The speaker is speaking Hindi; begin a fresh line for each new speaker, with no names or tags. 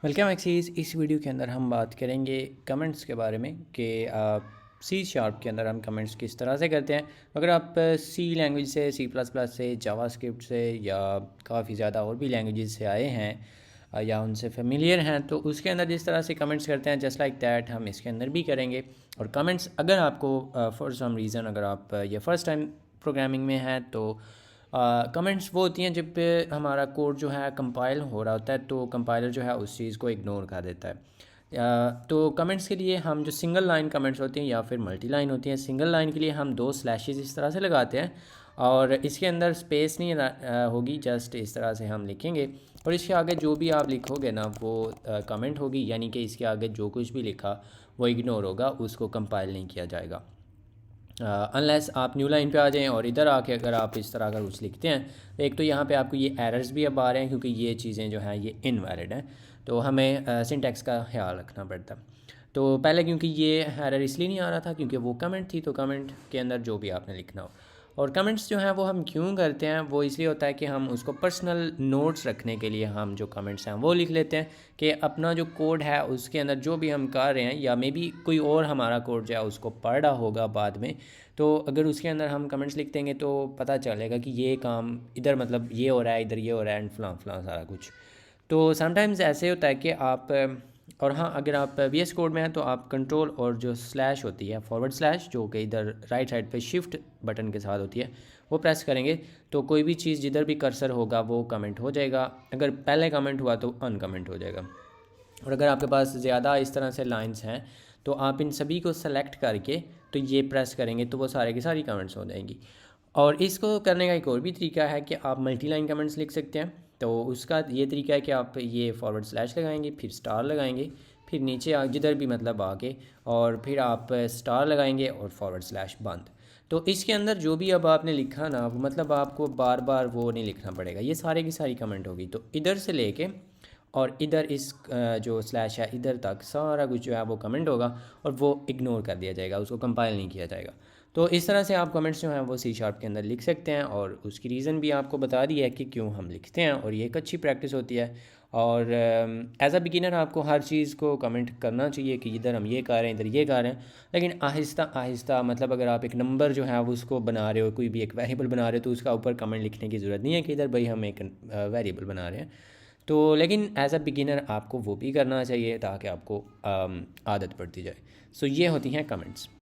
Welcome axes. इस वीडियो के अंदर हम बात करेंगे कमेंट्स के बारे में कि सी शार्प के अंदर हम कमेंट्स किस तरह से करते हैं। अगर आप सी लैंग्वेज से, सी प्लस प्लस से, जावास्क्रिप्ट से या काफ़ी ज़्यादा और भी लैंग्वेजेस से आए हैं या उनसे फेमिलियर हैं तो उसके अंदर जिस तरह से कमेंट्स करते हैं जस्ट लाइक दैट हम इसके अंदर भी करेंगे। और कमेंट्स अगर आपको फॉर सम रीज़न अगर आप ये फ़र्स्ट टाइम प्रोग्रामिंग में हैं तो कमेंट्स वो होती हैं जब पे हमारा कोड जो है कंपाइल हो रहा होता है तो कंपाइलर जो है उस चीज़ को इग्नोर कर देता है। तो कमेंट्स के लिए हम जो सिंगल लाइन कमेंट्स होती हैं या फिर मल्टी लाइन होती हैं, सिंगल लाइन के लिए हम 2 स्लैशेस इस तरह से लगाते हैं और इसके अंदर स्पेस नहीं होगी, जस्ट इस तरह से हम लिखेंगे और इसके आगे जो भी आप लिखोगे ना वो कमेंट होगी, यानी कि इसके आगे जो कुछ भी लिखा वो इग्नोर होगा, उसको कंपाइल नहीं किया जाएगा। अनलेस आप न्यू लाइन पे आ जाएं और इधर आके अगर आप इस तरह का कुछ लिखते हैं तो एक तो यहाँ पे आपको ये एरर्स भी अब आ रहे हैं क्योंकि ये चीज़ें जो हैं ये इनवैलिड हैं, तो हमें सिंटैक्स का ख्याल रखना पड़ता। तो पहले क्योंकि ये एरर इसलिए नहीं आ रहा था क्योंकि वो कमेंट थी, तो कमेंट के अंदर जो भी आपने लिखना हो। और कमेंट्स जो हैं वो हम क्यों करते हैं, वो इसलिए होता है कि हम उसको पर्सनल नोट्स रखने के लिए हम जो कमेंट्स हैं वो लिख लेते हैं कि अपना जो कोड है उसके अंदर जो भी हम कर रहे हैं या मे बी कोई और हमारा कोड जो है उसको पढ़ रहा होगा बाद में, तो अगर उसके अंदर हम कमेंट्स लिख देंगे तो पता चलेगा कि ये काम इधर मतलब ये हो रहा है, इधर ये हो रहा है एंड फलां फलां सारा कुछ। तो समटाइम्स ऐसे होता है कि आप और हाँ, अगर आप वी एस कोड में हैं तो आप कंट्रोल और जो स्लैश होती है फॉरवर्ड स्लैश जो कि इधर राइट साइड पे शिफ्ट बटन के साथ होती है वो प्रेस करेंगे तो कोई भी चीज़ जिधर भी कर्सर होगा वो कमेंट हो जाएगा। अगर पहले कमेंट हुआ तो अनकमेंट हो जाएगा। और अगर आपके पास ज़्यादा इस तरह से लाइंस हैं तो आप इन सभी को सेलेक्ट करके तो ये प्रेस करेंगे तो वो सारे की सारी कमेंट्स हो जाएंगी। और इसको करने का एक और भी तरीका है कि आप मल्टी लाइन कमेंट्स लिख सकते हैं। तो उसका ये तरीका है कि आप ये फॉरवर्ड स्लैश लगाएंगे, फिर स्टार लगाएंगे, फिर नीचे जिधर भी मतलब आके और फिर आप स्टार लगाएंगे और फॉरवर्ड स्लैश बंद। तो इसके अंदर जो भी अब आपने लिखा ना मतलब आपको बार बार वो नहीं लिखना पड़ेगा, ये सारे की सारी कमेंट होगी। तो इधर से लेके और इधर इस जो स्लैश है इधर तक सारा कुछ जो है वो कमेंट होगा और वो इग्नोर कर दिया जाएगा, उसको कंपाइल नहीं किया जाएगा। तो इस तरह से आप कमेंट्स जो हैं वो सी शार्प के अंदर लिख सकते हैं और उसकी रीज़न भी आपको बता दी है कि क्यों हम लिखते हैं और ये एक अच्छी प्रैक्टिस होती है। और एज अ बिगिनर आपको हर चीज़ को कमेंट करना चाहिए कि इधर हम ये कर रहे हैं, इधर ये कर रहे हैं, लेकिन आहिस्ता आहिस्ता मतलब अगर आप एक नंबर जो है वो उसको बना रहे हो, कोई भी एक वेरिएबल बना रहे हो तो उसका ऊपर कमेंट लिखने की ज़रूरत नहीं है कि इधर भाई हम एक वेरिएबल बना रहे हैं। तो लेकिन एज अ बिगिनर आपको वो भी करना चाहिए ताकि आपको आदत पड़ती जाए। सो ये होती हैं कमेंट्स।